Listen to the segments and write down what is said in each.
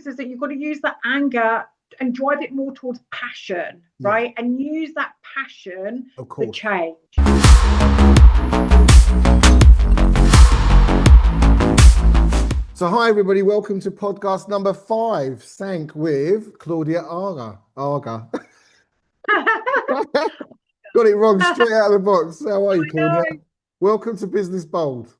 is that you've got to use that anger and drive it more towards passion, right? And use that passion for change. So hi everybody, welcome to podcast number 5, Sank with Claudia Agha. Got it wrong straight out of the box. How are you, Claudia? Welcome to Business Bold.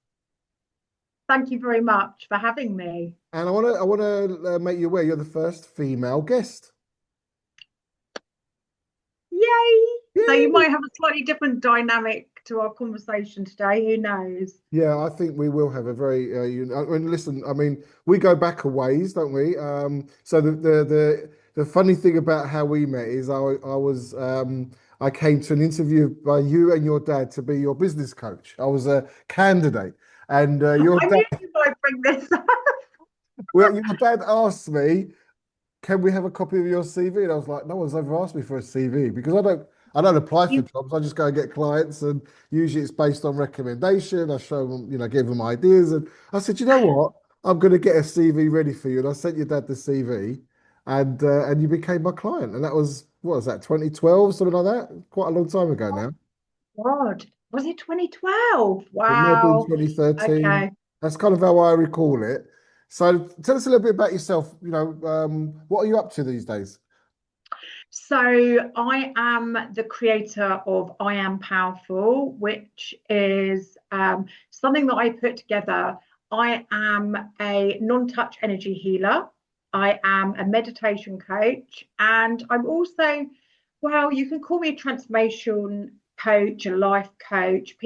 Thank you very much for having me. And I want to make you aware you're the first female guest. Yay! So you might have a slightly different dynamic to our conversation today. Who knows? Yeah, I think we will have a very. Listen, I mean, we go back a ways, don't we? So the funny thing about how we met is I came to an interview by you and your dad to be your business coach. I was a candidate, and your dad. Knew you might bring this up. Well, your dad asked me, can we have a copy of your CV? And I was like, no one's ever asked me for a CV because I don't apply for jobs. I just go and get clients, and usually it's based on recommendation. I show them, give them ideas. And I said, you know what? I'm going to get a CV ready for you. And I sent your dad the CV, and you became my client. And that was, what was that, 2012, something like that? Quite a long time ago now. God, was it 2012? Wow. It may have been 2013. Okay. That's kind of how I recall it. So tell us a little bit about yourself. What are you up to these days? So I am the creator of I Am Powerful, which is something that I put together. I am a non-touch energy healer. I am a meditation coach, and I'm also, well, you can call me a transformation coach, a life coach.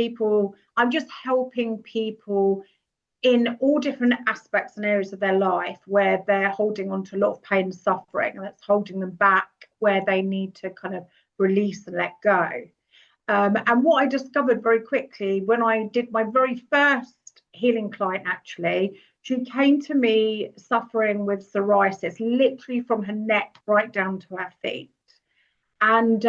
I'm just helping people in all different aspects and areas of their life where they're holding on to a lot of pain and suffering, and that's holding them back, where they need to kind of release and let go. And what I discovered very quickly when I did my very first healing client, actually, she came to me suffering with psoriasis, literally from her neck right down to her feet. And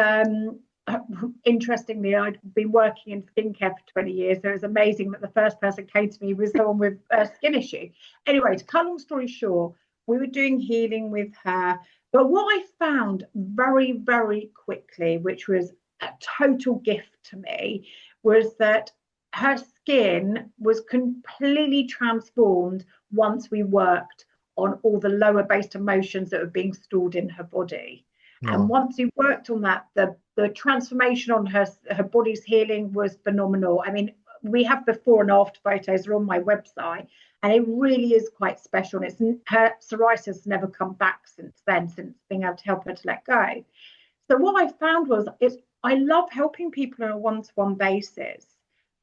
interestingly, I'd been working in skincare for 20 years, so it was amazing that the first person came to me was someone with a skin issue. Anyway, to cut long story short, we were doing healing with her. But what I found very, very quickly, which was a total gift to me, was that her skin was completely transformed once we worked on all the lower based emotions that were being stored in her body. Oh. And once we worked on that, the transformation on her body's healing was phenomenal. I mean, we have before and after photos are on my website, and it really is quite special. And her psoriasis has never come back since then, since being able to help her to let go. So what I found was, I love helping people on a one-to-one basis,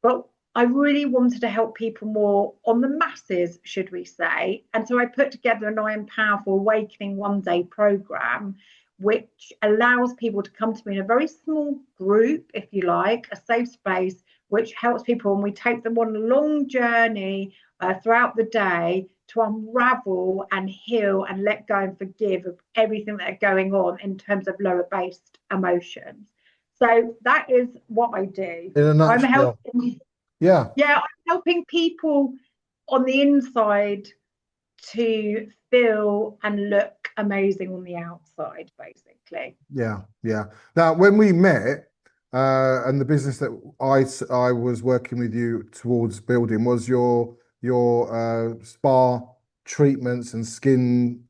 but I really wanted to help people more on the masses, should we say. And so I put together an I Am Powerful Awakening one-day program, which allows people to come to me in a very small group, if you like, a safe space, which helps people, and we take them on a long journey throughout the day to unravel and heal and let go and forgive of everything that are going on in terms of lower based emotions. So that is what I do. In a nutshell. I'm helping people on the inside to feel and look amazing on the outside, basically. Yeah. Now, when we met, and the business that I was working with you towards building was your spa treatments and skin.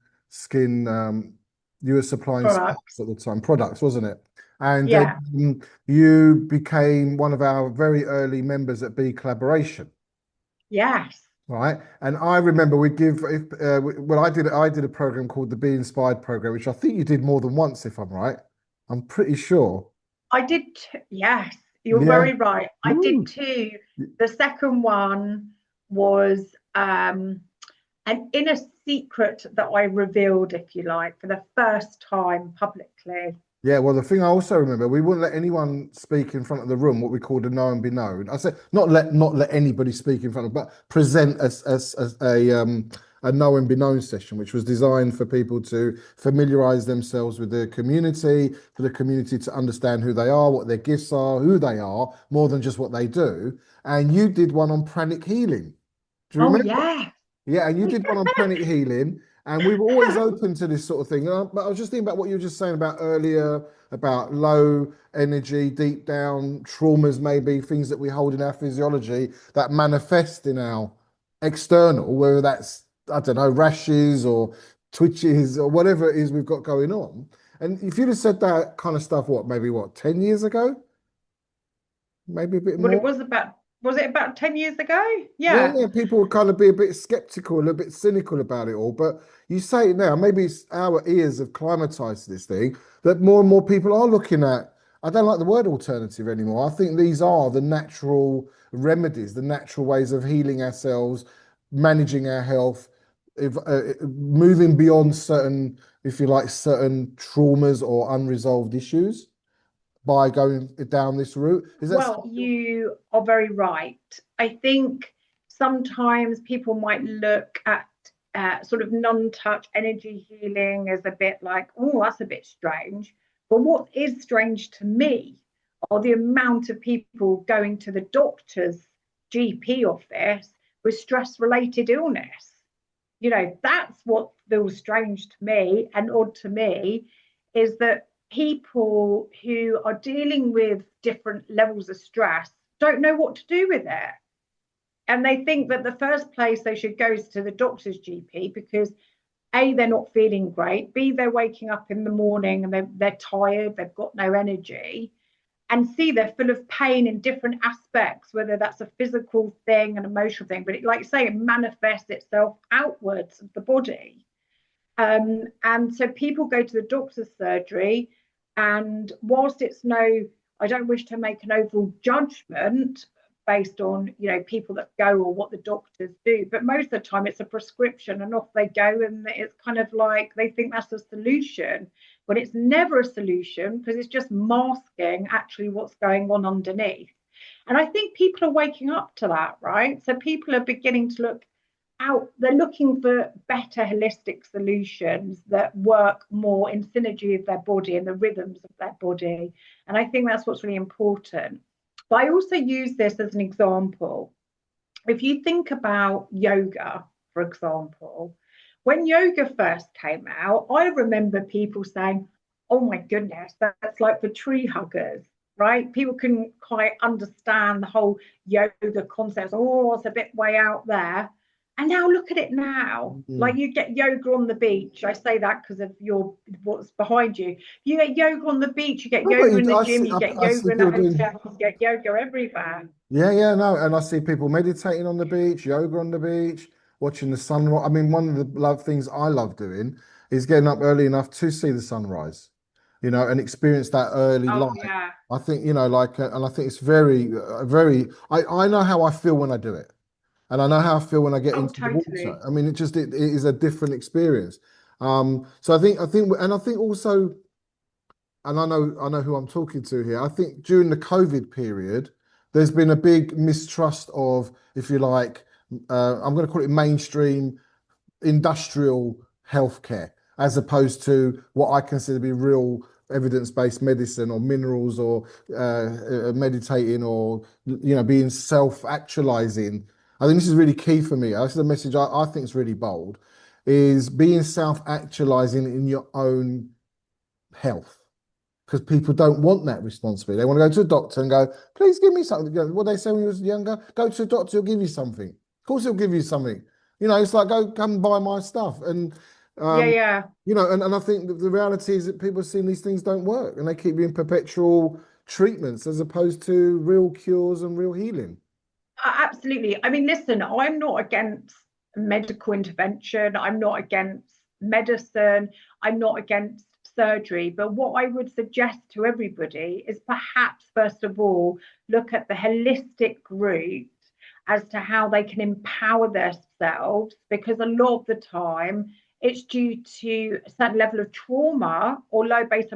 You were supplying products at the time, wasn't it? And you became one of our very early members at B Collaboration. Yes. Right, and I remember I did a program called the Be Inspired program, which I think you did more than once, if I'm right. I'm pretty sure. I did. Yes, you're very right. I did too. The second one was an inner secret that I revealed, if you like, for the first time publicly. Yeah, well, the thing I also remember, we wouldn't let anyone speak in front of the room, what we called a know and be known. I said not let anybody speak in front of, but present as a know and be known session, which was designed for people to familiarize themselves with the community, for the community to understand who they are, what their gifts are, who they are, more than just what they do. And you did one on pranic healing. Do you remember? Yeah. Yeah, and you did one on pranic healing. And we were always open to this sort of thing. But I was just thinking about what you were just saying about earlier, about low energy, deep down traumas, maybe things that we hold in our physiology that manifest in our external, whether that's, I don't know, rashes or twitches or whatever it is we've got going on. And if you'd have said that kind of stuff, what, maybe what, 10 years ago? Maybe a bit Well, it more? was about, was it about 10 years ago? Yeah, Yeah. yeah, people would kind of be a bit skeptical, a little bit cynical about it all. But you say it now, maybe it's our ears have climatized to this thing that more and more people are looking at. I don't like the word alternative anymore. I think these are the natural remedies, the natural ways of healing ourselves, managing our health, if, moving beyond certain, if you like, certain traumas or unresolved issues by going down this route. Is that Well, you are very right. I think sometimes people might look at sort of non-touch energy healing as a bit like, oh, that's a bit strange. But what is strange to me are the amount of people going to the doctor's GP office with stress-related illness. You know, that's what feels strange to me and odd to me, is that people who are dealing with different levels of stress don't know what to do with it. And they think that the first place they should go is to the doctor's GP because A, they're not feeling great, B, they're waking up in the morning and they're tired, they've got no energy, and C, they're full of pain in different aspects, whether that's a physical thing, an emotional thing, but like you say, it manifests itself outwards of the body. And so people go to the doctor's surgery, and whilst it's no, I don't wish to make an overall judgment based on people that go or what the doctors do, but most of the time it's a prescription and off they go, and it's kind of like they think that's a solution, but it's never a solution because it's just masking actually what's going on underneath. And I think people are waking up to that, right? So people are beginning to look out, they're looking for better holistic solutions that work more in synergy with their body and the rhythms of their body. And I think that's what's really important. But I also use this as an example. If you think about yoga, for example, when yoga first came out, I remember people saying, oh my goodness, that's like for tree huggers, right? People couldn't quite understand the whole yoga concept. Oh, it's a bit way out there. And now look at it now. Like Mm. you get yoga on the beach. I say that because of your what's behind you. You get yoga on the beach, you get No, but yoga in the I gym, see, you get I see yoga in a people doing. hotel, you get yoga everywhere. Yeah, yeah, no, and I see people meditating on the beach, yoga on the beach, watching the sunrise. I mean, one of the love things I love doing is getting up early enough to see the sunrise, and experience that early Oh light. yeah. I think, like, and I think it's very, very. I know how I feel when I do it, and I know how I feel when I get Oh into the water. totally. I mean, it is a different experience. So I think also, and I know who I'm talking to here. I think during the COVID period, there's been a big mistrust of, if you like, I'm going to call it mainstream industrial healthcare, as opposed to what I consider to be real evidence-based medicine or minerals or meditating or being self-actualizing. I think this is really key for me. This is a message I think is really bold, is being self-actualizing in your own health, because people don't want that responsibility. They want to go to a doctor and go, please give me something. What they say when you was younger, go to a doctor, he'll give you something. Of course he'll give you something. It's like, go come buy my stuff. And Yeah, um, yeah. and I think that the reality is that people are seeing these things don't work and they keep being perpetual treatments as opposed to real cures and real healing. Absolutely. I mean, listen, I'm not against medical intervention. I'm not against medicine. I'm not against surgery. But what I would suggest to everybody is perhaps, first of all, look at the holistic route as to how they can empower themselves, because a lot of the time it's due to a certain level of trauma or low base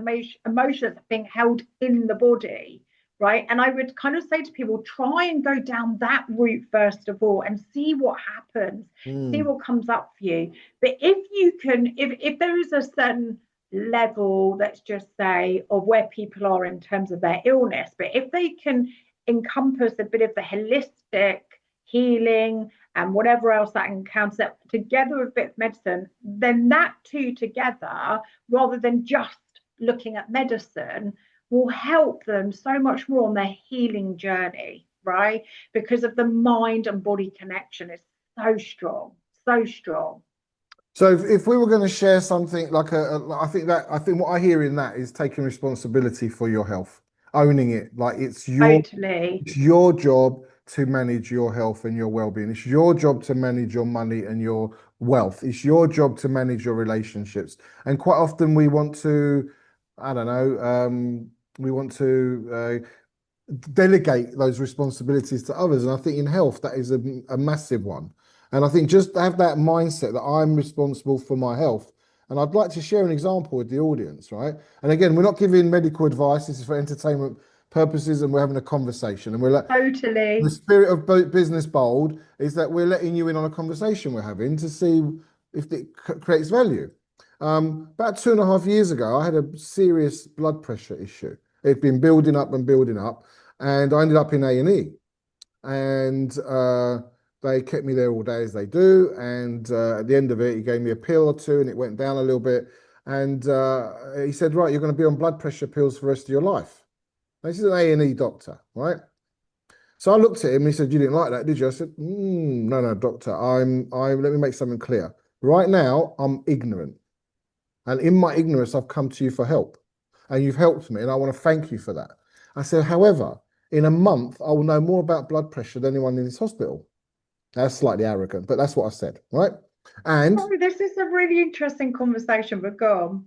emotions being held in the body, right? And I would kind of say to people, try and go down that route first of all and see what happens, see Mm, what comes up for you. But if you can, if there is a certain level, let's just say, of where people are in terms of their illness, but if they can encompass a bit of the holistic healing and whatever else that encounters that together with a bit of medicine, then that two together, rather than just looking at medicine, will help them so much more on their healing journey, right? Because of the mind and body connection is so strong, so strong. So if we were going to share something like I think what I hear in that is taking responsibility for your health, owning it. Like Totally. it's your job to manage your health and your well-being. It's your job to manage your money and your wealth. It's your job to manage your relationships. And quite often we want to, I don't know, we want to delegate those responsibilities to others. And I think in health, that is a massive one. And I think just have that mindset that I'm responsible for my health. And I'd like to share an example with the audience, right? And again, we're not giving medical advice. This is for entertainment purposes, and we're having a conversation. And the Totally. spirit of Business Bold is that we're letting you in on a conversation we're having to see if it creates value. About 2.5 years ago, I had a serious blood pressure issue. It'd been building up and building up, and I ended up in A&E. And they kept me there all day as they do. And at the end of it, he gave me a pill or two, and it went down a little bit. And he said, right, you're going to be on blood pressure pills for the rest of your life. This is an A&E doctor, right? So I looked at him and he said, you didn't like that, did you? I said, no, no, doctor, let me make something clear. Right now, I'm ignorant. And in my ignorance, I've come to you for help. And you've helped me, and I want to thank you for that. I said, however, in a month, I will know more about blood pressure than anyone in this hospital. That's slightly arrogant, but that's what I said, right? And Oh, this is a really interesting conversation, but go on.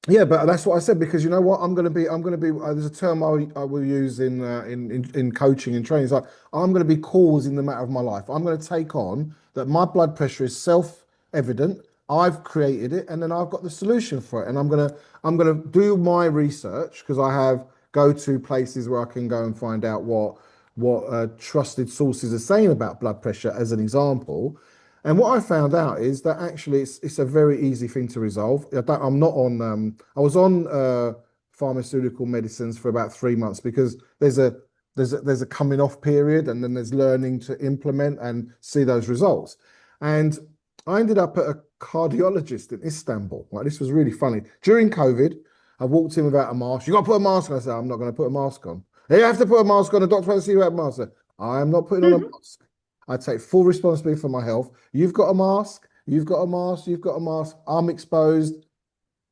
yeah, but that's what I said, because you know what? I'm going to be. There's a term I will use in coaching and training. It's like I'm going to be cause in the matter of my life. I'm going to take on that my blood pressure is self-evident. I've created it, and then I've got the solution for it. And I'm gonna do my research, because I have go-to places where I can go and find out what trusted sources are saying about blood pressure, as an example. And what I found out is that actually it's a very easy thing to resolve. I'm not on. I was on pharmaceutical medicines for about 3 months, because there's a coming off period, and then there's learning to implement and see those results. And I ended up at a cardiologist in Istanbul. Right, this was really funny. During COVID, I walked in without a mask. You got to put a mask on. I said, I'm not going to put a mask on. You have to put a mask on. The doctor wants to see you without a mask. I said, I am not putting on a mask. I take full responsibility for my health. You've got a mask. You've got a mask. You've got a mask. I'm exposed.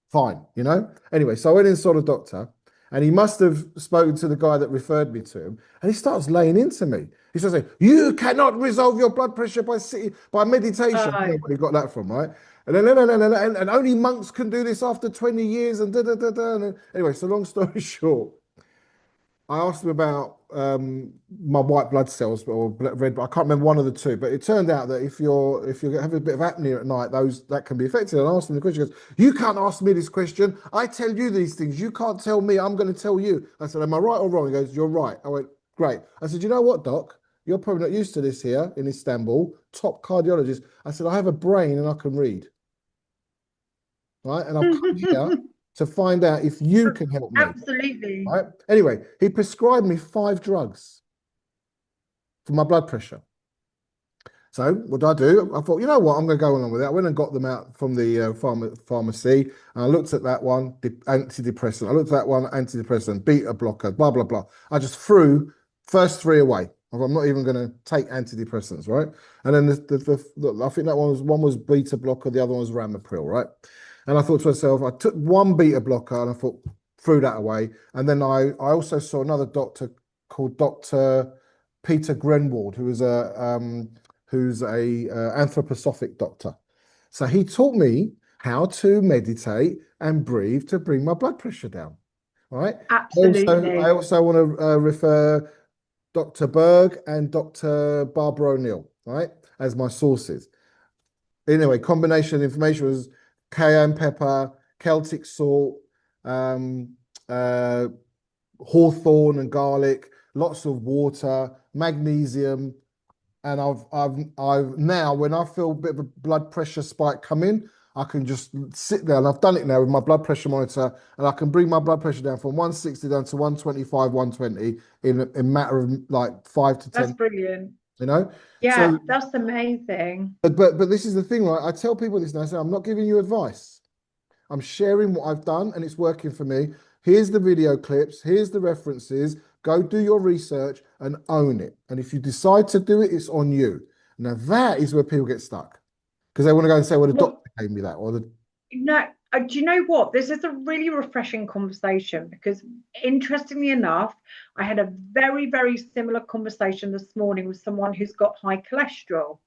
Fine, you know? Anyway, so I went in and saw the doctor, and he must have spoken to the guy that referred me to him, and he starts laying into me. He starts saying, you cannot resolve your blood pressure by meditation. I don't know where he got that from, right? And then, and only monks can do this after 20 years, and da da da da. And anyway, so long story short, I asked him about my white blood cells or red, but I can't remember one of the two. But it turned out that if you have a bit of apnea at night, that can be affected. And I asked him the question. He goes, "You can't ask me this question. I tell you these things. You can't tell me. I'm going to tell you." I said, "Am I right or wrong?" He goes, "You're right." I went, "Great." I said, "You know what, Doc? You're probably not used to this here in Istanbul. Top cardiologist." I said, "I have a brain and I can read, right? And I've come here to find out if you can help me." Absolutely. Right. Anyway, he prescribed me 5 drugs for my blood pressure. So what did I do? I thought, you know what, I'm going to go along with it. I went and got them out from the pharmacy, and I looked at that one, antidepressant. I looked at that one, antidepressant, beta blocker, blah, blah, blah. I just threw first 3 away. I'm not even going to take antidepressants, right? And then I think that one was beta blocker, the other one was Ramipril, right? And I thought to myself, I took one beta blocker and I thought, threw that away. And then I also saw another doctor called Dr. Peter Grenwald, who's a anthroposophic doctor. So he taught me how to meditate and breathe to bring my blood pressure down. Right. Absolutely. I also want to refer Dr. Berg and Dr. Barbara O'Neill, right, as my sources. Anyway, combination of information was cayenne pepper, Celtic salt, hawthorn and garlic, lots of water, magnesium. And I've now, when I feel a bit of a blood pressure spike come in, I can just sit there, and I've done it now with my blood pressure monitor, and I can bring my blood pressure down from 160 down to 125, 120 in a matter of like 5 to 10. That's brilliant. you know. Yeah, So, that's amazing. but this is the thing, right? I tell people this now. I say, I'm not giving you advice. I'm sharing what I've done and it's working for me. Here's the video clips. Here's the references. Go do your research and own it. And if you decide to do it, it's on you. Now that is where people get stuck because they want to go and say, well, the Well, doctor gave me that, or the no, do you know what? This is a really refreshing conversation because, interestingly enough, I had a very, very similar conversation this morning with someone who's got high cholesterol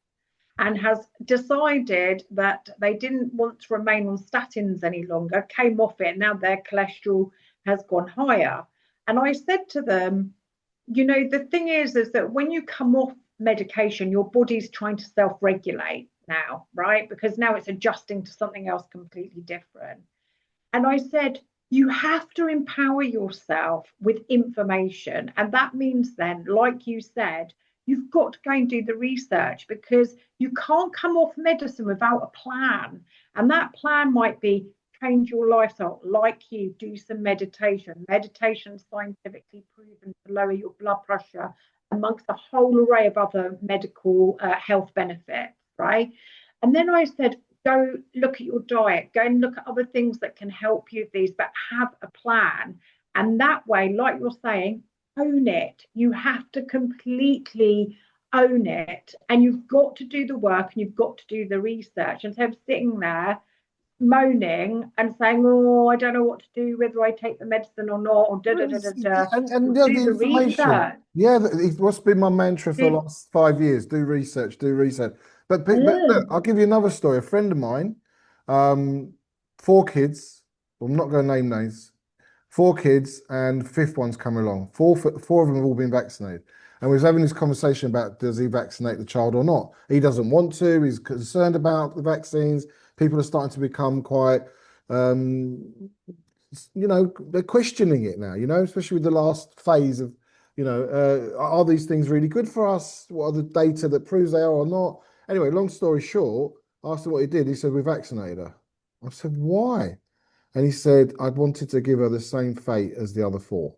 and has decided that they didn't want to remain on statins any longer, came off it, now their cholesterol has gone higher. And I said to them, the thing is that when you come off medication, your body's trying to self-regulate now, right? Because now it's adjusting to something else completely different. And I said, you have to empower yourself with information. And that means then, like you said, you've got to go and do the research because you can't come off medicine without a plan. And that plan might be change your lifestyle, like you do some meditation. Meditation is scientifically proven to lower your blood pressure amongst a whole array of other medical health benefits, right? And then I said, go look at your diet, go and look at other things that can help you with these, but have a plan. And that way, like you're saying, own it. You have to completely own it. And you've got to do the work and you've got to do the research. Instead of sitting there moaning and saying, oh, I don't know what to do, whether I take the medicine or not, or da da da da da. and Do the the information. research. Yeah, it's what's been my mantra for the Do, last 5 years. Do research, do research. But look, mm, I'll give you another story. A friend of mine, um, 4 kids. I'm not going to name names. 4 kids, and fifth one's coming along. Four of them have all been vaccinated. And we was having this conversation about does he vaccinate the child or not? He doesn't want to. He's concerned about the vaccines. People are starting to become quite, um, they're questioning it now. Especially with the last phase of, are these things really good for us? What are the data that proves they are or not? Anyway, long story short, I asked him what he did. He said we vaccinated her. I said why? And he said, I wanted to give her the same fate as the other four.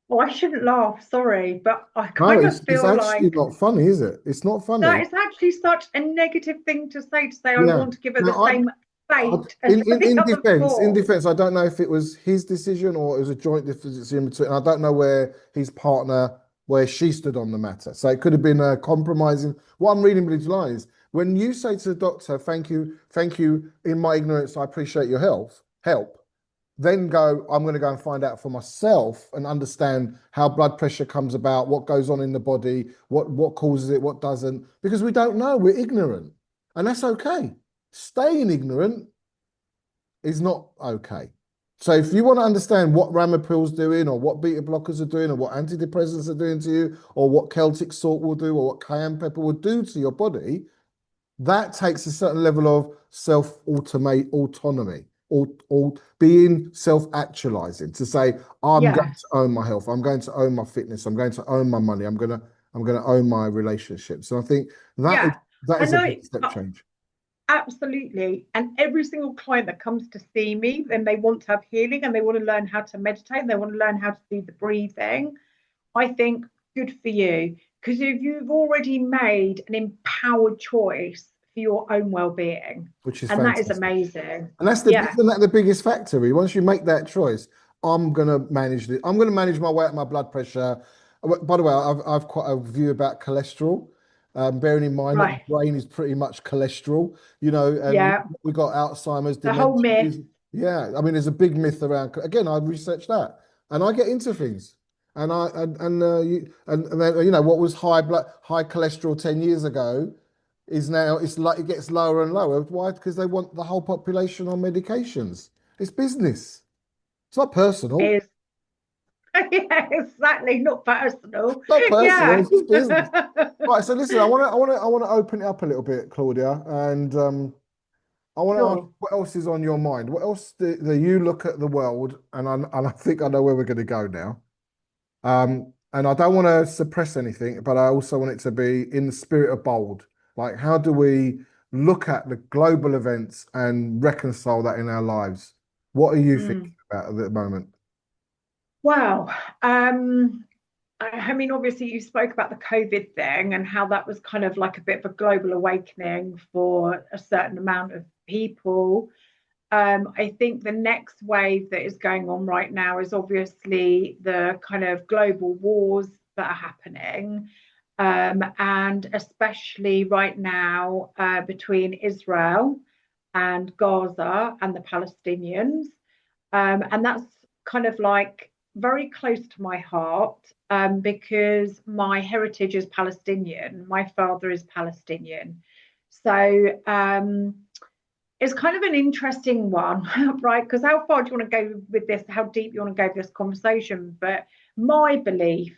well, I shouldn't laugh, sorry, but I No, kind of it's feel actually like not funny, is it? It's not that funny. is actually such a negative thing to say, I Yeah. want to give her the Now, same I, fate as in, in the in other defense, in four. defense, I don't know if it was his decision or it was a joint decision between. I don't know where his partner, where she stood on the matter. So it could have been a compromising. What I'm reading between the lines, when you say to the doctor, thank you, in my ignorance, I appreciate your help. Then go, I'm going to go and find out for myself and understand how blood pressure comes about, what goes on in the body, what causes it, what doesn't, because we don't know, we're ignorant. And that's okay. Staying ignorant is not okay. So if you want to understand what Ramapil's doing or what beta blockers are doing or what antidepressants are doing to you or what Celtic salt will do or what cayenne pepper will do to your body, that takes a certain level of self-automate autonomy or being self-actualizing to say, I'm going to Yes. own my health, I'm going to own my fitness, I'm going to own my money, I'm going to own my relationships. So I think that is Yeah. that I is a know, big step change. absolutely. And every single client that comes to see me, then they want to have healing and they want to learn how to meditate, and they want to learn how to do the breathing. I think good for you. Because if you've already made an empowered choice for your own well-being, Which is and that is fantastic. amazing. And Yeah, isn't that the biggest factor? Once you make that choice, I'm gonna manage my weight, my blood pressure. By the way, I've quite a view about cholesterol. Bearing in mind that the right. brain is pretty much cholesterol, and Yeah. we got Alzheimer's, The whole dementia. myth Yeah, I mean, there's a big myth around. Again, I researched that, and I get into things. And then what was high cholesterol 10 years ago is now it's like it gets lower and lower. Why? Because they want the whole population on medications. It's business. It's not personal. is, yeah, exactly, not personal. It's not personal. Yeah. It's just business. Right. So listen, I want to open it up a little bit, Claudia, and I want to ask Sure. what else is on your mind. What else do you look at the world, and I think I know where we're going to go now. And I don't want to suppress anything, but I also want it to be in the spirit of bold. Like, how do we look at the global events and reconcile that in our lives? What are you thinking Mm. about at the moment? Wow. Um, I mean, obviously, you spoke about the COVID thing and how that was kind of like a bit of a global awakening for a certain amount of people. I think the next wave that is going on right now is obviously the kind of global wars that are happening. And especially right now between Israel and Gaza and the Palestinians. And that's kind of like very close to my heart because my heritage is Palestinian. My father is Palestinian. So it's kind of an interesting one, right? Because how far do you want to go with this? How deep you want to go with this conversation? But my belief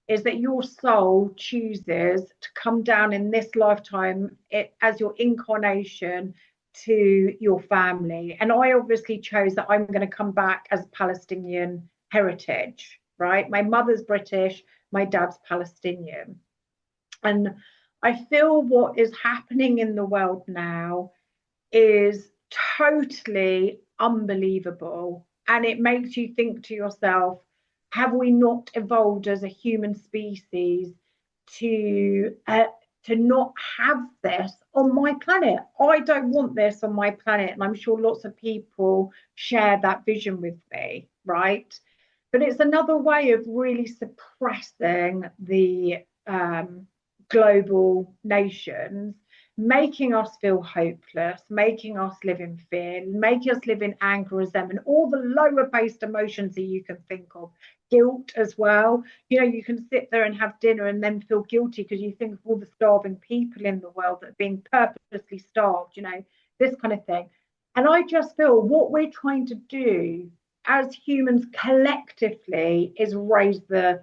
is that your soul chooses to come down in this lifetime as your incarnation to your family. And I obviously chose that I'm going to come back as Palestinian heritage, right? My mother's British, my dad's Palestinian. And I feel what is happening in the world now is totally unbelievable. And it makes you think to yourself, have we not evolved as a human species to not have this on my planet? I don't want this on my planet. And I'm sure lots of people share that vision with me, right? But it's another way of really suppressing the global nations, making us feel hopeless, making us live in fear, making us live in anger, resentment, all the lower based emotions that you can think of. Guilt as well. You know, you can sit there and have dinner and then feel guilty because you think of all the starving people in the world that are being purposely starved, you know, this kind of thing. And I just feel what we're trying to do as humans collectively is raise the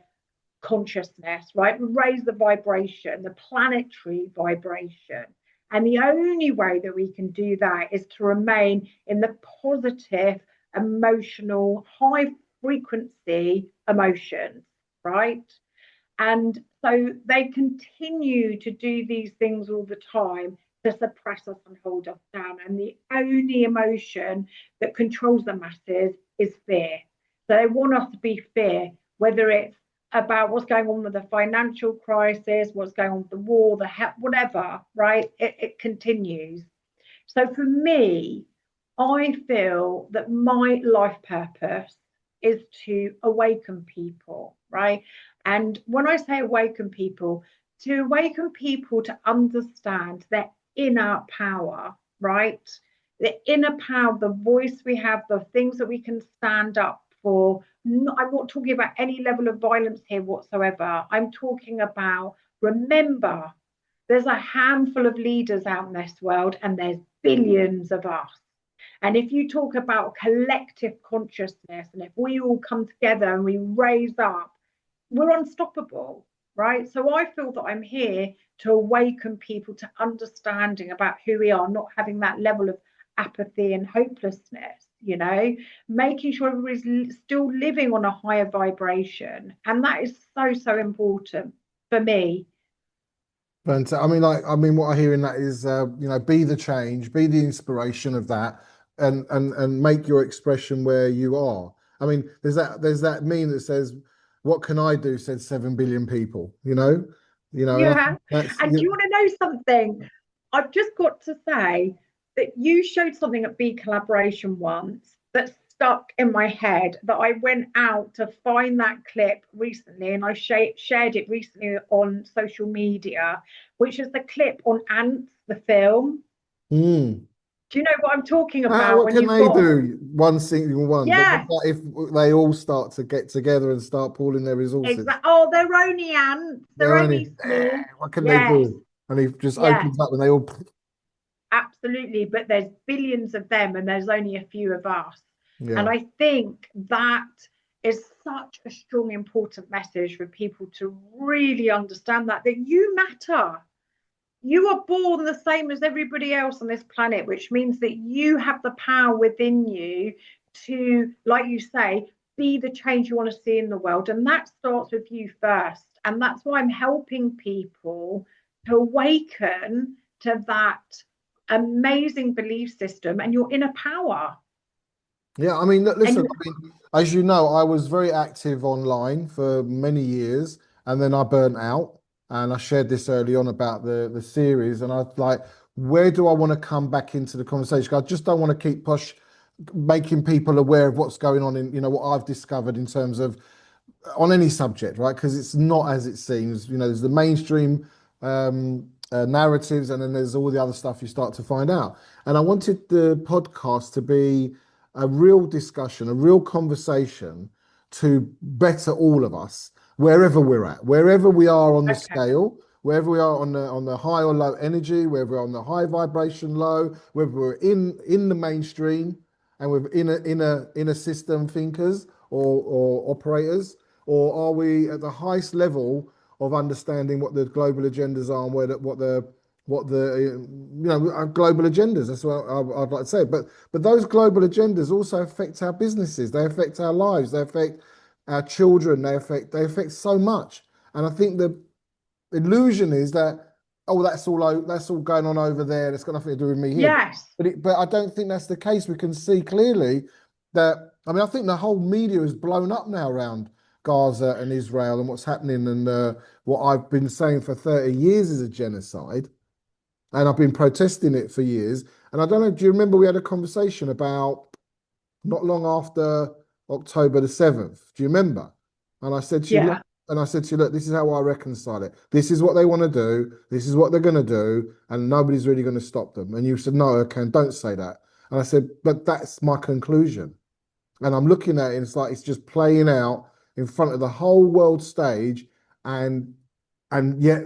consciousness, right? Raise the vibration, the planetary vibration. And the only way that we can do that is to remain in the positive, emotional, high frequency emotions, right? And so they continue to do these things all the time to suppress us and hold us down. And the only emotion that controls the masses is fear. So they want us to be fear, whether it's about what's going on with the financial crisis, what's going on with the war, the health, whatever, right? It continues. So for me, I feel that my life purpose is to awaken people, right? And when I say awaken people, to awaken people to understand their inner power, right? The inner power, the voice we have, the things that we can stand up for. I'm not talking about any level of violence here whatsoever. I'm talking about, remember, there's a handful of leaders out in this world and there's billions of us. And if you talk about collective consciousness and if we all come together and we raise up, we're unstoppable, right? So I feel that I'm here to awaken people to understanding about who we are, not having that level of apathy and hopelessness, you know, making sure everybody's still living on a higher vibration. And that is so, so important for me. But I mean, what I hear in that is, be the change, be the inspiration of that, and make your expression where you are. I mean, there's that meme that says, "What can I do?" said 7 billion people. And Yeah. that's And do you want to know something? I've just got to say that you showed something at B Collaboration once that stuck in my head that I went out to find that clip recently and I shared it recently on social media, which is the clip on Ants, the film. mm. Do you know what I'm talking about What when can you've they got, do? One single one. But what yes, about if they all start to get together and start pooling their resources? exactly. Oh, they're only ants, they're They're only, only small. what can they Yes, do? And he just yes. opens up and they all, Absolutely, but there's billions of them and there's only a few of us. And yeah. I think that is such a strong, important message for people to really understand that you matter. You are born the same as everybody else on this planet, which means that you have the power within you to, like you say, be the change you want to see in the world. And that starts with you first. And that's why I'm helping people to awaken to that amazing belief system and your inner power. Yeah, I mean, And listen, you, I mean, as you know, I was very active online for many years. and then I burnt out. And I shared this early on about the series, and I was like, where do I want to come back into the conversation? I just don't want to keep making people aware of what's going on in, what I've discovered in terms of on any subject, right? Because it's not as it seems. There's the mainstream narratives, and then there's all the other stuff you start to find out. And I wanted the podcast to be a real discussion, a real conversation to better all of us wherever we're at, wherever we are on the Okay. scale, wherever we are on the high or low energy, wherever we're on the high vibration low, whether we're in the mainstream and we're in a system thinkers or operators, or are we at the highest level of understanding what the global agendas are and what the global agendas? That's what I'd like to say. But those global agendas also affect our businesses. They affect our lives. They affect our children. They affect so much. And I think the illusion is that, oh, that's all going on over there. It's got nothing to do with me here. Yes. But I don't think that's the case. We can see clearly that. I mean, I think the whole media is blown up now around Gaza and Israel and what's happening, and what I've been saying for 30 years is a genocide, and I've been protesting it for years. And I don't know, do you remember we had a conversation about not long after October the 7th? Do you remember? And I said to you, look, Yeah. look, this is how I reconcile it. This is what they want to do. This is what they're going to do, and nobody's really going to stop them. And you said, no, Erkan, don't say that. And I said, but that's my conclusion. And I'm looking at it, and it's like it's just playing out in front of the whole world stage, and yet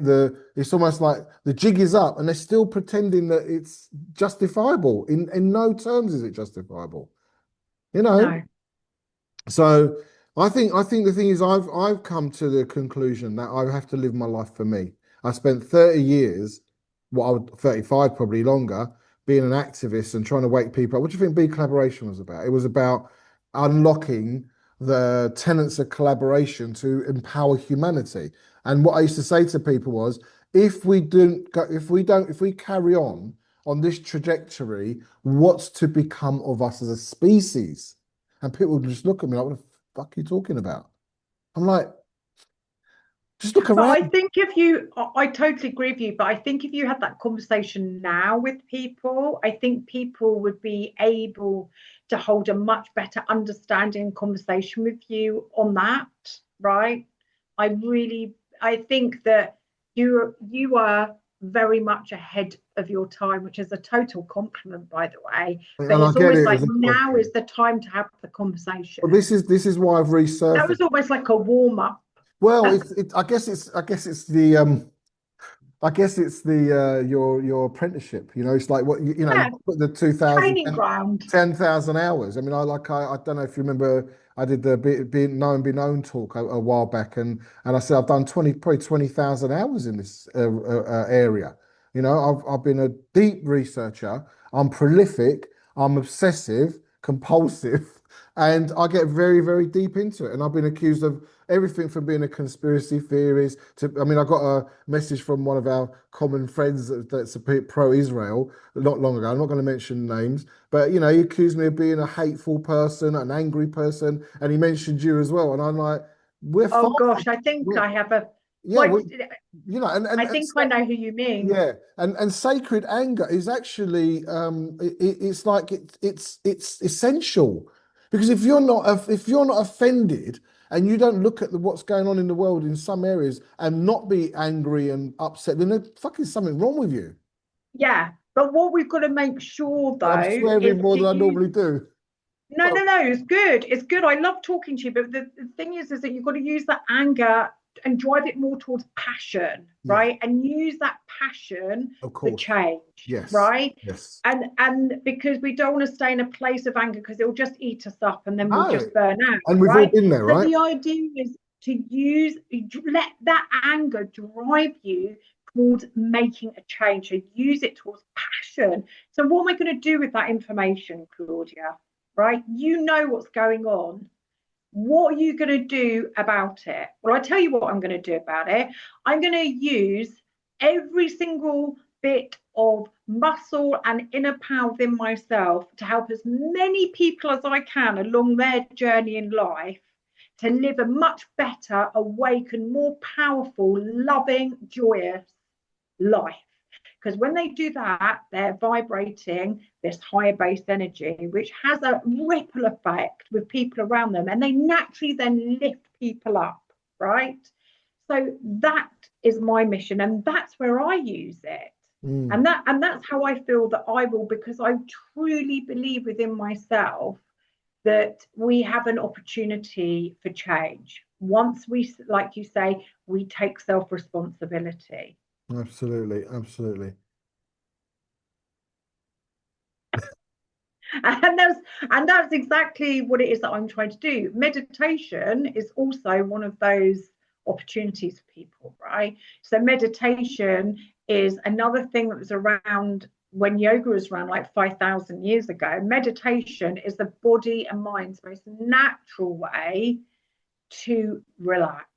it's almost like the jig is up, and they're still pretending that it's justifiable. In no terms is it justifiable, you know. No. So I think the thing is I've come to the conclusion that I have to live my life for me. I spent 30 years, I would 35 probably longer, being an activist and trying to wake people up. What do you think B collaboration was about? It was about unlocking the tenets of collaboration to empower humanity. And what I used to say to people was, if we carry on this trajectory, what's to become of us as a species? And people would just look at me like, what the fuck are you talking about? I'm like, just look But around. I think I totally agree with you, but I think if you had that conversation now with people, I think people would be able to hold a much better understanding and conversation with you on that, right? I think that you are very much ahead of your time, which is a total compliment, by the way. And But I it's get almost it like as a now compliment. is the time to have the But conversation. this is why I've That resurfaced. was almost like a warm up. Well, I guess it's the your apprenticeship. It's like you Yeah, put the 2000 training ground. 10,000 hours. I mean, I don't know if you remember, I did the be known talk a while back, and I said I've done probably 20,000 hours in this area. I've been a deep researcher. I'm prolific. I'm obsessive, compulsive, and I get very, very deep into it. And I've been accused of everything from being a conspiracy theorist to, I mean, I got a message from one of our common friends that's a bit pro-Israel not long ago. I'm not going to mention names, but he accused me of being a hateful person, an angry person, and he mentioned you as well. And I'm like, we're Oh far gosh, from, I think we're, I have a yeah, like. we, I think I know who you mean. yeah, and sacred anger is actually it's like it's essential, because if you're not offended and you don't look at what's going on in the world in some areas and not be angry and upset, then there's fucking something wrong with you. Yeah, but what we've got to make sure I'm though is swearing more to than I use. normally do. No, But no, no. It's good. It's good. I love talking to you, but the thing is that you've got to use that anger and drive it more towards passion, yeah, right? And use that passion of for course. change, Yes. right? Yes. And because we don't want to stay in a place of anger because it'll just eat us up and then we'll No. just burn out, And we've all right? been there, So right? the idea is to let that anger drive you towards making a change. So use it towards passion. So what am I going to do with that information, Claudia? Right? You know what's going on. What are you going to do about it? Well, I tell you what I'm going to do about it. I'm going to use every single bit of muscle and inner power within myself to help as many people as I can along their journey in life to live a much better, awakened, more powerful, loving, joyous life. Because when they do that, they're vibrating this higher base energy, which has a ripple effect with people around them, and they naturally then lift people up, right? So that is my mission, and that's where I use it. And that's how I feel that I will, because I truly believe within myself that we have an opportunity for change once we, like you say, we take self-responsibility. Absolutely, absolutely. And that's exactly what it is that I'm trying to do. Meditation is also one of those opportunities for people, right? So meditation is another thing that was around when yoga was around like 5,000 years ago. Meditation is the body and mind's most natural way to relax,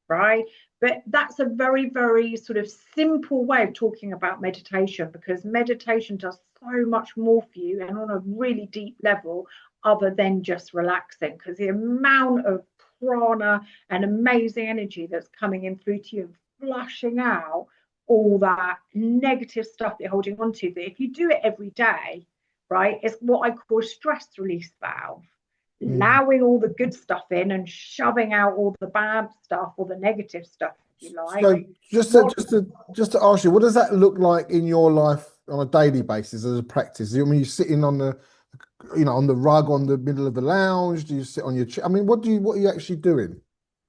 right? But that's a very, very sort of simple way of talking about meditation, because meditation does so much more for you and on a really deep level other than just relaxing, because the amount of prana and amazing energy that's coming in through to you and flushing out all that negative stuff you're holding on to, that if you do it every day, right, it's what I call a stress release valve, allowing all the good stuff in and shoving out all the bad stuff or the negative stuff, if you like. So just to ask you, what does that look like in your life on a daily basis as a practice? I mean, you're sitting on the, on the rug on the middle of the lounge. Do you sit on your chair? I mean, what are you actually doing?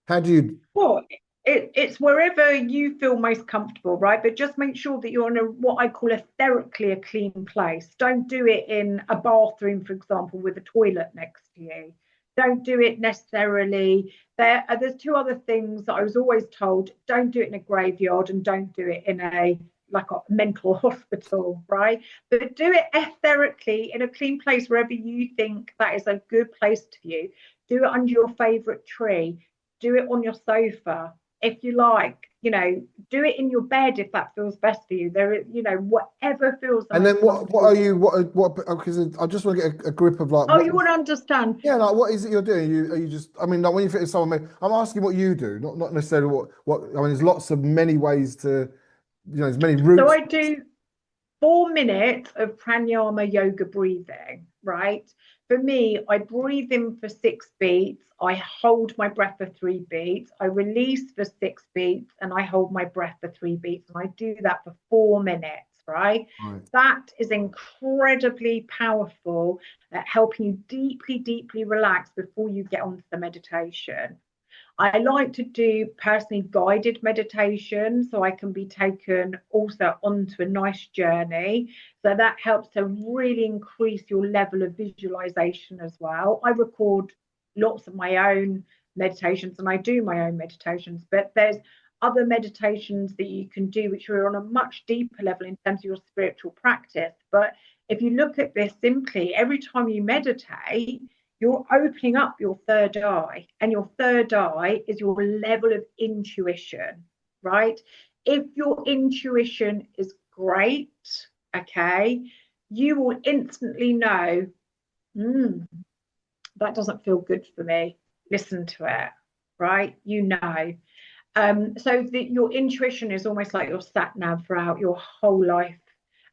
How do you? Well, it's wherever you feel most comfortable, right? But just make sure that you're in what I call etherically a clean place. Don't do it in a bathroom, for example, with a toilet next to you. Don't do it necessarily. There's two other things that I was always told: don't do it in a graveyard, and don't do it in a like a mental hospital, right? But do it etherically in a clean place wherever you think that is a good place for you. Do it under your favorite tree. Do it on your sofa if you like. Do it in your bed if that feels best for you. Whatever feels the And then most what are comfortable. you? Because I just want to get a grip of like Oh, you want to understand? yeah, like what is it you're doing? Are you just? I mean, like when you fit in someone, I'm asking what you do, not necessarily what. I mean, there's lots of many ways to, there's many So routes. I do 4 minutes of pranayama yoga breathing, right? For me, I breathe in for 6 beats, I hold my breath for 3 beats, I release for 6 beats, and I hold my breath for 3 beats. And I do that for 4 minutes, right? Right. That is incredibly powerful at helping you deeply, deeply relax before you get onto the meditation. I like to do personally guided meditation so I can be taken also onto a nice journey. So that helps to really increase your level of visualization as well. I record lots of my own meditations and I do my own meditations, but there's other meditations that you can do which are on a much deeper level in terms of your spiritual practice. But if you look at this simply, every time you meditate, you're opening up your third eye, and your third eye is your level of intuition, right? If your intuition is great, okay, you will instantly know, that doesn't feel good for me. Listen to it, right? So your intuition is almost like your sat nav throughout your whole life,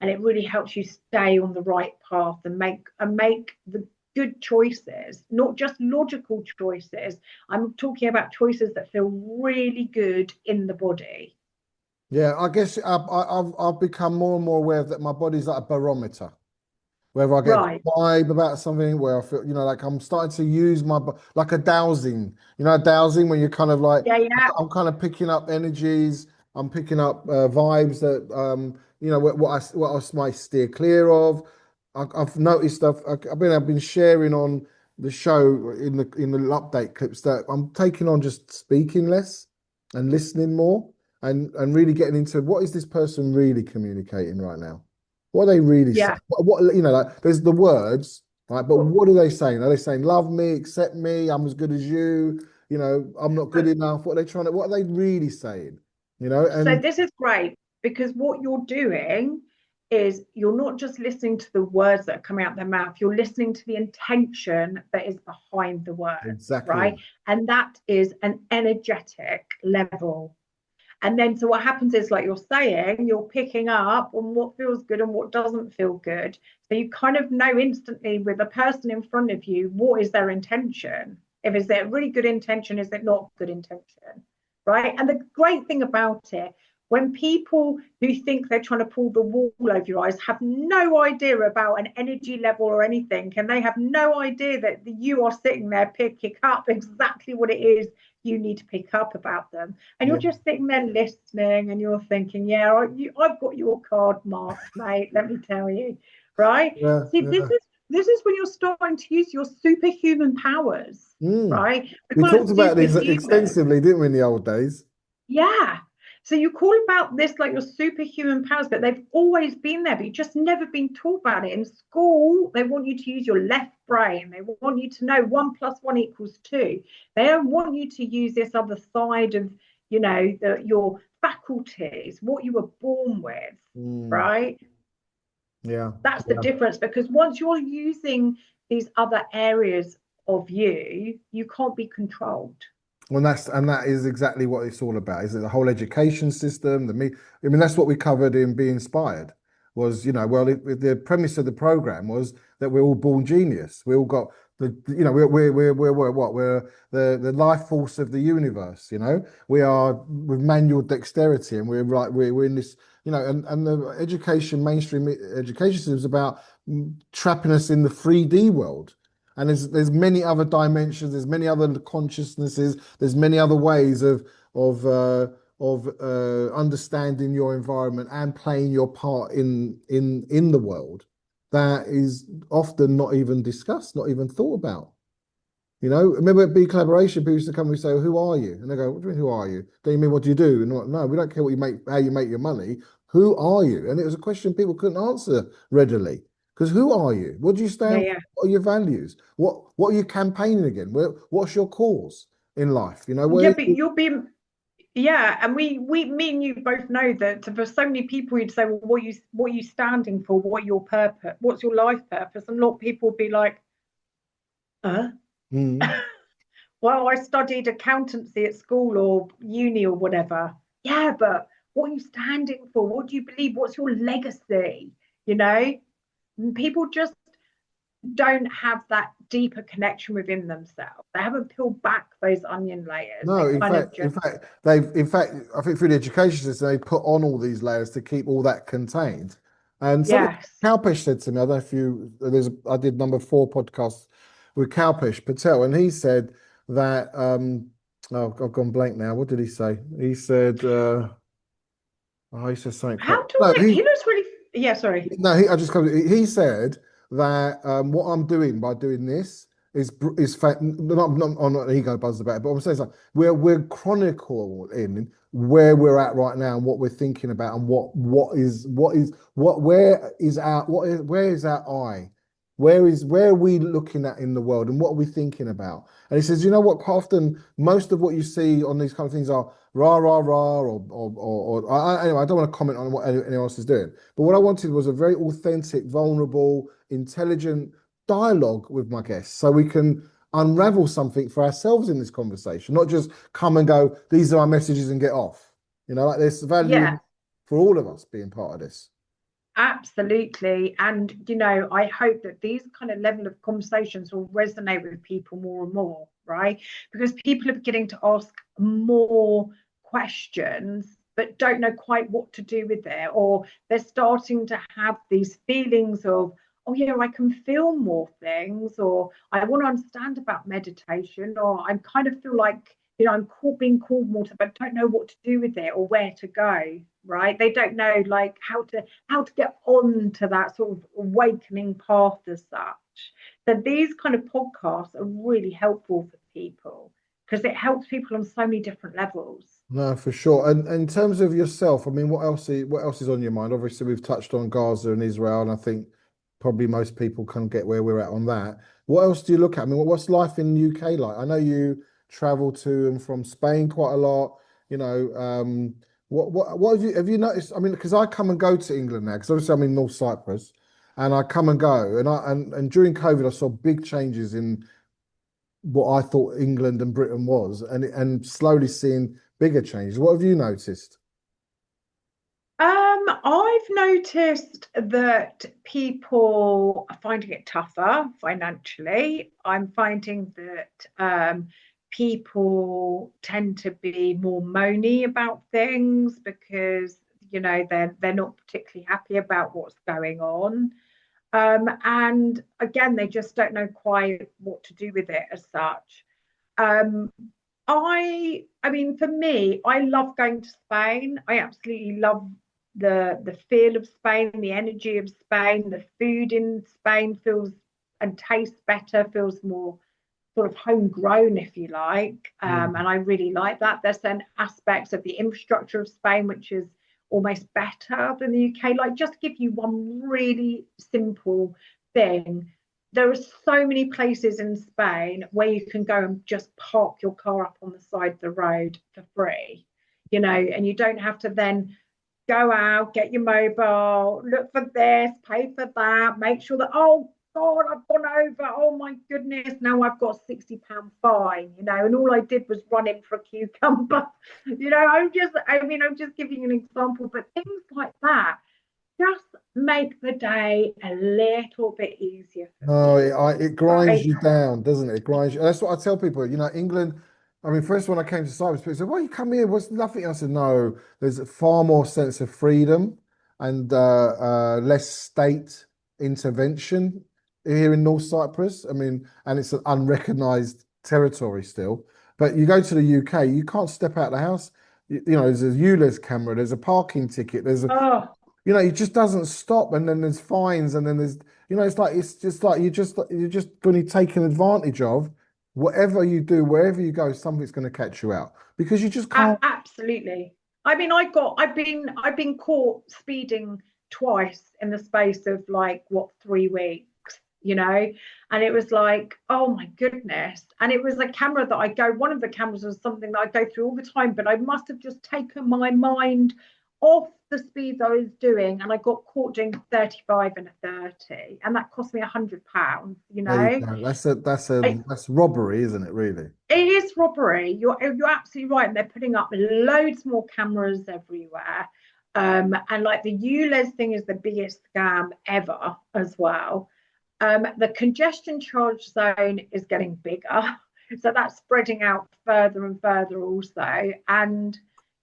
and it really helps you stay on the right path and make the good choices, not just logical choices. I'm talking about choices that feel really good in the body. Yeah, I guess I've become more and more aware that my body's like a barometer. Whether I get a Right. vibe about something, where I feel, like I'm starting to use like a dowsing, dowsing when you're kind of like, Yeah, yeah. I'm kind of picking up energies, I'm picking up vibes that, what I might steer clear of. I've noticed stuff. I've been sharing on the show in the update clips that I'm taking on just speaking less and listening more and really getting into what is this person really communicating right now? What are they really saying? Yeah. Like there's the words, right? But Well, what are they saying? Are they saying love me, accept me, I'm as good as you? I'm not good but enough. What are they really saying? so And this is great, because what you're doing is you're not just listening to the words that are coming out their mouth, you're listening to the intention that is behind the words, Exactly right? right. And that is an energetic level. And then, so what happens is, like you're saying, you're picking up on what feels good and what doesn't feel good. So you kind of know instantly with the person in front of you, what is their intention? If it's a really good intention, is it not good intention? Right. And the great thing about it, when people who think they're trying to pull the wool over your eyes have no idea about an energy level or anything, and they have no idea that you are sitting there picking up exactly what it is you need to pick up about them, and you're Yeah, just sitting there listening, and you're thinking, yeah, I've got your card marked, mate, let me tell you, right? yeah, See, yeah. this is when you're starting to use your superhuman powers, Mm. right? We We call it talked about these superhuman. extensively, didn't we, in the old days? Yeah. So you call about this like your superhuman powers, but they've always been there, but you've just never been taught about it. In school, they want you to use your left brain. They want you to know 1 + 1 = 2. They don't want you to use this other side of, your faculties, what you were born with, Mm. right? Yeah, That's the yeah. difference, because once you're using these other areas of you, you can't be controlled. Well, that is exactly what it's all about. Is it the whole education system? I mean, that's what we covered in Be Inspired. Was well, the premise of the program was that we're all born genius. We all got we're what we're the life force of the universe. We are with manual dexterity, and we're in this. And the mainstream education system is about trapping us in the 3D world. And there's many other dimensions, there's many other consciousnesses, there's many other ways of understanding your environment and playing your part in the world that is often not even discussed, not even thought about. Remember at B Collaboration, people used to come and say, "Who are you?" And they go, "What do you mean, who are you? Don't you mean what do you do?" And I'm like, "No, we don't care what you make, how you make your money. Who are you?" And it was a question people couldn't answer readily. Because who are you? What do you Yeah, stand for? yeah. What are your values? What are you campaigning again? What's your cause in life? Yeah, but you'll be. Yeah, and me and you both know that for so many people, you'd say, well, what are you standing for? What your purpose? What's your life purpose? And a lot of people would be like, huh? Mm. Well, I studied accountancy at school or uni or whatever. Yeah, but what are you standing for? What do you believe? What's your legacy? You know, and people just don't have that deeper connection within themselves. They haven't peeled back those onion layers. No, They in kind of fact, in just, fact, in fact, I think through the education system, they put on all these layers to keep all that contained. And something yes. Kalpesh said to me, I don't know if I did number 4 podcast with Kalpesh Patel, and he said that, oh, I've gone blank now. What did he say? He said, he said something quite, How do no, I? He looks really. Yeah, sorry. no, he said that what I'm doing by doing this is fact. I'm not an ego buzz about it, but I'm saying something. We're chronicling where we're at right now and what we're thinking about and where is our eye? Where are we looking at in the world and what are we thinking about? And he says, you know what? Quite often, most of what you see on these kind of things are rah rah rah anyway. I don't want to comment on what anyone else is doing. But what I wanted was a very authentic, vulnerable, intelligent dialogue with my guests so we can unravel something for ourselves in this conversation, not just come and go, these are our messages and get off. Like there's Yeah, value for all of us being part of this. absolutely. And, I hope that these kind of level of conversations will resonate with people more and more, right? Because people are beginning to ask more questions, but don't know quite what to do with it. Or they're starting to have these feelings of, oh, yeah, I can feel more things, or I want to understand about meditation, or I kind of feel like, I'm being called more to, but don't know what to do with it or where to go, right? They don't know like how to get on to that sort of awakening path as such. So these kind of podcasts are really helpful for people because it helps people on so many different levels. No, for sure. And in terms of yourself, I mean, what else is on your mind? Obviously, we've touched on Gaza and Israel, and I think probably most people can get where we're at on that. What else do you look at? I mean, what's life in the UK like? I know you travel to and from Spain quite a lot. What have you noticed? I mean, because I come and go to England now, because obviously I'm in North Cyprus, and I come and go, and during COVID I saw big changes in what I thought England and Britain was, and slowly seeing bigger changes. What have you noticed? I've noticed that people are finding it tougher financially. I'm finding that people tend to be more moany about things because they're not particularly happy about what's going on. And again, they just don't know quite what to do with it as such. Um, I mean, for me, I love going to Spain. I absolutely love the feel of Spain, the energy of Spain. The food in Spain feels and tastes better, feels more sort of homegrown, if you like. Mm. And I really like that. There's certain aspects of the infrastructure of Spain which is almost better than the UK. Like, just give you one really simple thing. There are so many places in Spain where you can go and just park your car up on the side of the road for free, and you don't have to then go out, get your mobile, look for this, pay for that, make sure that, oh God, I've gone over. Oh my goodness, now I've got a £60 fine, and all I did was run in for a cucumber. I'm just giving you an example, but things like that just make the day a little bit easier for No, people. it grinds Right? you down, doesn't it? It grinds you. That's what I tell people. England. I mean, first when I came to Cyprus, people said, "Well, you come here. What's nothing?" I said, "No, there's a far more sense of freedom and less state intervention here in North Cyprus. I mean, and it's an unrecognised territory still. But you go to the UK, you can't step out of the house. There's a ULEZ camera, there's a parking ticket, there's a Oh, it just doesn't stop, and then there's fines, and then there's, it's just like you're just going to be taken advantage of. Whatever you do, wherever you go, something's going to catch you out because you just can't. absolutely. I mean, I've been caught speeding twice in the space of like what 3 weeks, and it was like, oh my goodness. And it was a camera that one of the cameras was something that I go through all the time, but I must have just taken my mind off the speed I was doing, and I got caught doing 35 and a 30, and that cost me £100, There you go. That's robbery, isn't it? Really? it is robbery. You're absolutely right. And they're putting up loads more cameras everywhere. And like the ULEZ thing is the biggest scam ever as well. The congestion charge zone is getting bigger. So that's spreading out further and further also. And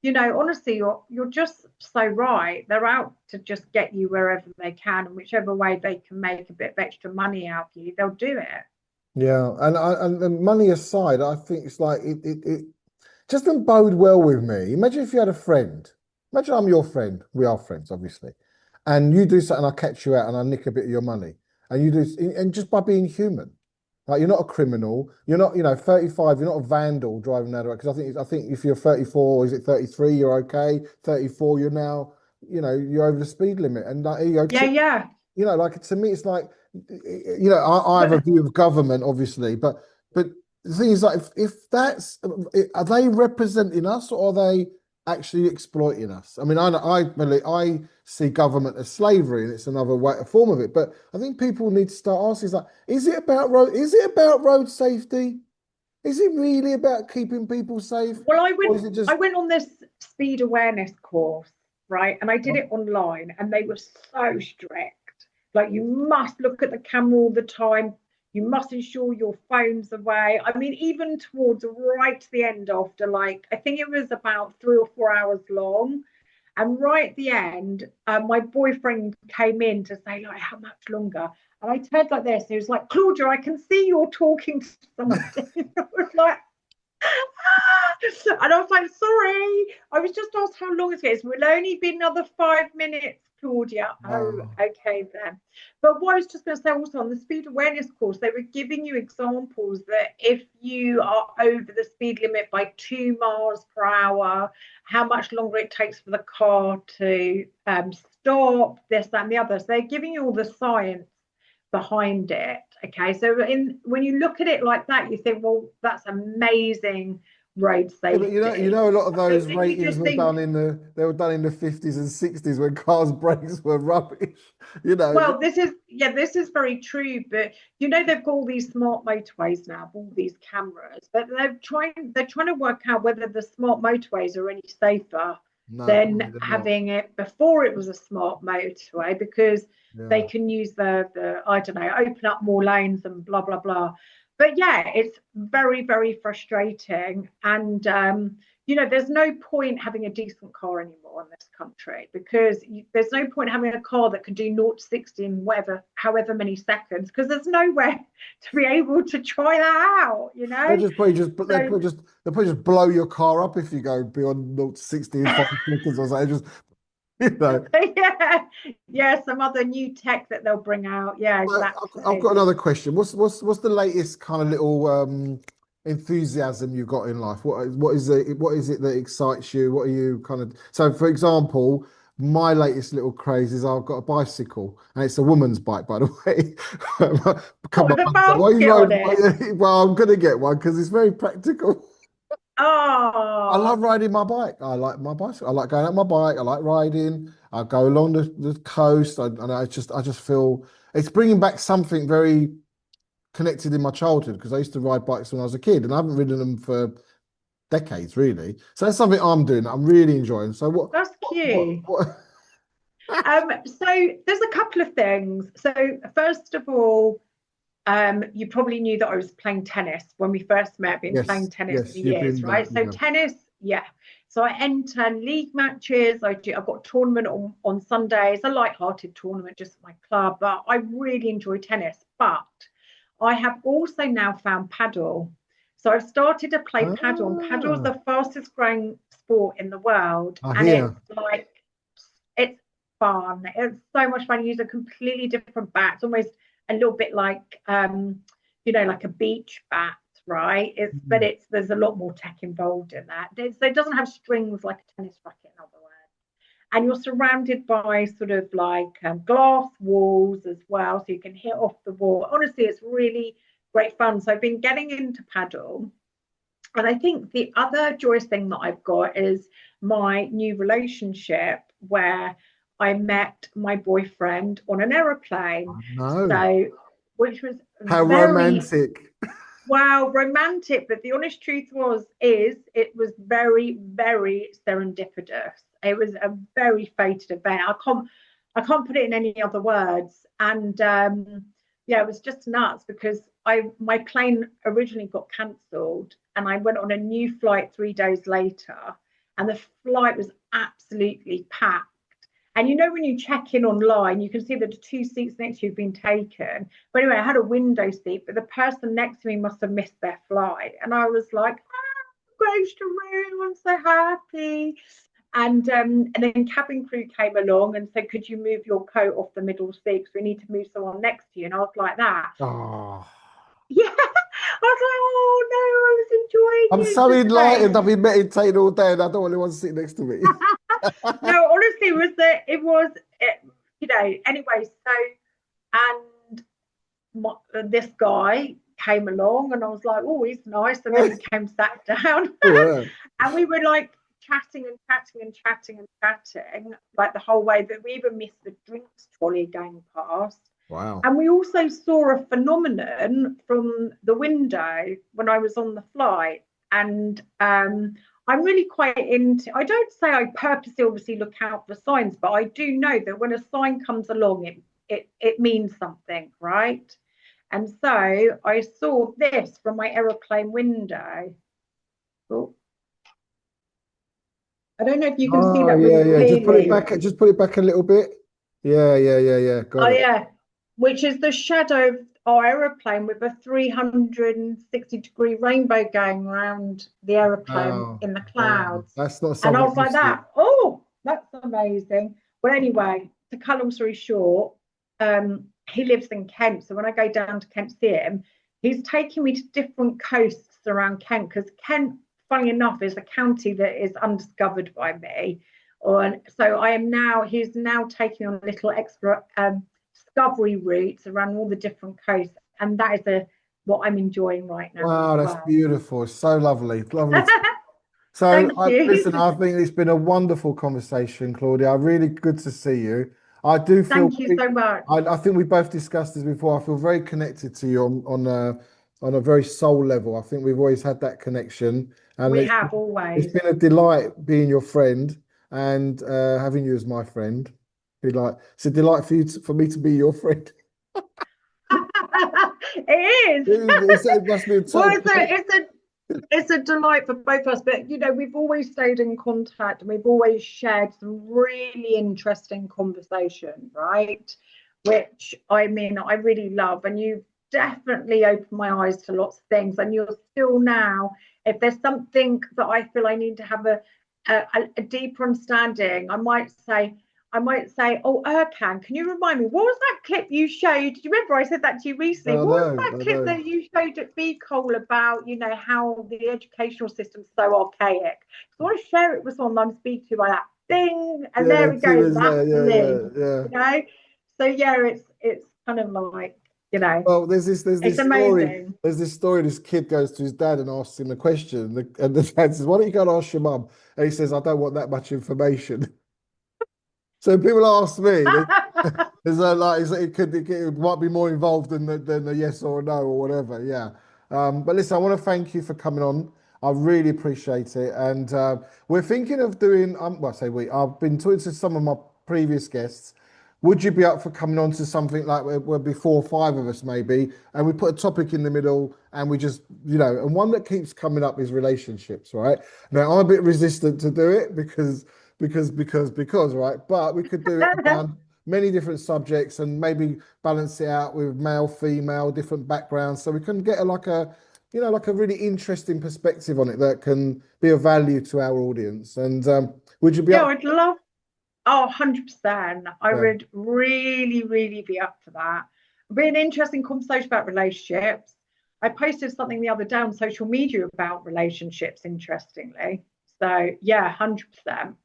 honestly, you're just so right. They're out to just get you wherever they can, and whichever way they can make a bit of extra money out of you, they'll do it. Yeah, and money aside, I think it's like it just doesn't bode well with me. Imagine if you had a friend. Imagine I'm your friend. We are friends, obviously. And you do something, I catch you out and I nick a bit of your money. And you do, and just by being human. Like, you're not a criminal. You're not, 35, you're not a vandal driving that around. Because I think if you're 34, is it 33, you're okay. 34, you're now, you're over the speed limit. And like, Yeah, yeah. like, to me, it's like, I have a But view of government, obviously, but the thing is, like, if that's, are they representing us, or are they actually exploiting us? I mean, I see government as slavery, and it's another way, a form of it. But I think people need to start asking, like, is it about road safety? Is it really about keeping people safe, well, or is it I just? went on this speed awareness course, right? And I did it online, and they were so strict. Like, you must look at the camera all the time. You must ensure your phone's away. I mean, even towards right to the end, after like I think it was about 3 or 4 hours long. And right at the end, my boyfriend came in to say, like, how much longer? And I turned like this. And he was like, Claudia, I can see you're talking to somebody. I was like, and I was like, sorry, I was just asked how long it is. We'll only be another 5 minutes, Claudia. Oh, Wow. okay then. But what I was just going to say also, on the speed awareness course, they were giving you examples that if you are over the speed limit by 2 miles per hour, how much longer it takes for the car to stop, this, that, and the other. So they're giving you all the science behind it. Okay, so when you look at it like that, you think, well, that's amazing. road Yeah, but safety. a lot of those And you ratings just were think, done in the 50s and 60s when cars' brakes were rubbish. You know, well, this is very true, but they've got all these smart motorways now, all these cameras, but they're trying to work out whether the smart motorways are any safer no, probably than they're not. having it before it was a smart motorway, because they Yeah. can use the I don't know, open up more lanes and blah blah blah. But yeah, it's very, very frustrating. And there's no point having a decent car anymore in this country, because there's no point having a car that can do 0 to 60 in whatever, however many seconds, because there's nowhere to be able to try that out, They'll just probably So they'll probably just blow your car up if you go beyond 0 to 60 in 5 seconds or so. Just, you know. yeah, yeah, some other new tech that they'll bring out. Yeah, I've exactly. got another question. What's the latest kind of little enthusiasm you've got in life? What is it that excites you? What are you kind of so for example, my latest little craze is I've got a bicycle and it's a woman's bike, by the way. What, Come on, with a mum, so why are you basket on it? riding? Well, I'm gonna get one because it's very practical. I Oh, love riding my bike. I like my bicycle. I like going out my bike. I like riding. I go along the coast. And I just feel it's bringing back something very connected in my childhood because I used to ride bikes when I was a kid and I haven't ridden them for decades, really. So that's something I'm doing. I'm really enjoying. So that's cute. what? So there's a couple of things. So first of all, you probably knew that I was playing tennis when we first met. Been playing Yes, tennis for yes, you've years, been that. right? So Yeah. tennis, yeah. So I enter league matches. I've got a tournament on Sundays, a light-hearted tournament just at my club. But I really enjoy tennis. But I have also now found paddle. So I've started to play paddle. And paddle is Ah, the fastest growing sport in the world, I and it's hear. like it's fun. It's so much fun. You use a completely different bat. It's almost a little bit like like a beach bat, right? Mm. It's there's a lot more tech involved in that. So it doesn't have strings like a tennis racket, in other words. And you're surrounded by sort of like glass walls as well, so you can hit off the wall. Honestly, it's really great fun. So I've been getting into paddle, and I think the other joyous thing that I've got is my new relationship, where I met my boyfriend on an aeroplane. I know. So, which was How very, romantic. wow, romantic. But the honest truth is it was very, very serendipitous. It was a very fated event. I can't put it in any other words. And yeah, it was just nuts because my plane originally got cancelled and I went on a new flight 3 days later, and the flight was absolutely packed. And when you check in online, you can see that the two seats next to you have been taken. But anyway, I had a window seat, but the person next to me must have missed their flight. And I was like, goes to room, I'm so happy. And then cabin crew came along and said, could you move your coat off the middle seat because we need to move someone next to you? And I was like that. Oh. Yeah. I was like, oh no, I was I'm enjoying so it enlightened. I've today. been meditating all day and I don't want anyone to sit next to me. No, honestly, anyway, so and this guy came along and I was like, oh, he's nice. And then he came sat down Yeah. and we were like chatting and chatting and chatting and chatting like the whole way, that we even missed the drinks trolley going past. Wow. And we also saw a phenomenon from the window when I was on the flight. And I'm really quite into, I don't say I purposely obviously look out for signs, but I do know that when a sign comes along, it means something, right? And so I saw this from my aeroplane window. Oh, I don't know if you can see Oh that yeah, really yeah. Just put it clearly. back. Just put it back a little bit. Yeah, yeah, yeah, yeah. Oh, Got it. yeah, which is the shadow of our aeroplane with a 360-degree rainbow going around the aeroplane Wow. in the Wow. clouds. That's not And I something was I've like seen. that. Oh, that's amazing. Well, anyway, to cut long story short, he lives in Kent. So when I go down to Kent to see him, he's taking me to different coasts around Kent, because Kent, funny enough, is a county that is undiscovered by me. So he's now taking on little extra discovery routes around all the different coasts. And that is what I'm enjoying right now Wow, as that's well. beautiful. It's so lovely. Lovely. So, Thank you. listen, I think it's been a wonderful conversation, Claudia. Really good to see you. I do feel, Thank you so much. I think we both discussed this before. I feel very connected to you on a very soul level. I think we've always had that connection, and We have it's always. been a delight being your friend and having you as my friend. It's a delight for for me to be your friend. It is. It must be a Well, total. it's a delight for both of us. But we've always stayed in contact and we've always shared some really interesting conversation, right? Which I mean, I really love. And you've definitely opened my eyes to lots of things. And you're still now, if there's something that I feel I need to have a deeper understanding, I might say, oh, Erkan, can you remind me, what was that clip you showed? Do you remember I said that to you recently? I What was know, that I clip know. that you showed at B Cole about, how the educational system's so archaic? So I want to share it with someone I'm speaking to by that thing. And Yeah, there the we two go. is That's there. Yeah, me, yeah, you yeah. know? So yeah, it's kind of like, Well, it's this story. amazing. There's this story. This kid goes to his dad and asks him a question, and the dad says, "Why don't you go and ask your mum?" And he says, "I don't want that much information." So people ask me, is that like it might be more involved than a yes or a no or whatever. Yeah. But listen, I want to thank you for coming on. I really appreciate it, and we're thinking of doing. Well, I say we. I've been talking to some of my previous guests. Would you be up for coming on to something like where be 4 or 5 of us maybe, and we put a topic in the middle, and we just, and one that keeps coming up is relationships, right? Now I'm a bit resistant to do it because, right? But we could do it around many different subjects and maybe balance it out with male, female, different backgrounds, so we can get like a really interesting perspective on it that can be of value to our audience. And would you be Yeah, up? I'd love. Oh, 100%. I Yeah. would really, really be up for that. It'd be an interesting conversation about relationships. I posted something the other day on social media about relationships, interestingly. So, yeah, 100%.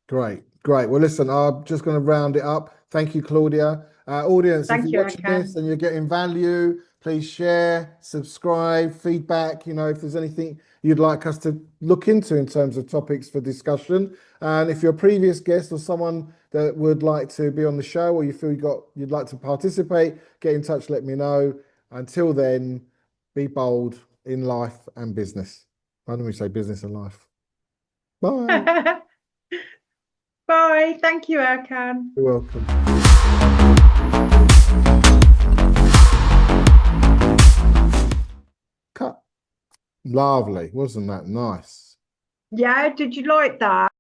Great, great. Well, listen, I'm just going to round it up. Thank you, Claudia. Audience, if Thank you're you, watching this Erkan. and you're getting value, please share, subscribe, feedback. If there's anything you'd like us to look into in terms of topics for discussion. And if you're a previous guest or someone that would like to be on the show or you feel you'd like to participate, get in touch, let me know. Until then, be bold in life and business. Why don't we say business and life? Bye. Bye. Thank you, Erkan. You're welcome. Cut. Lovely. Wasn't that nice? Yeah, did you like that?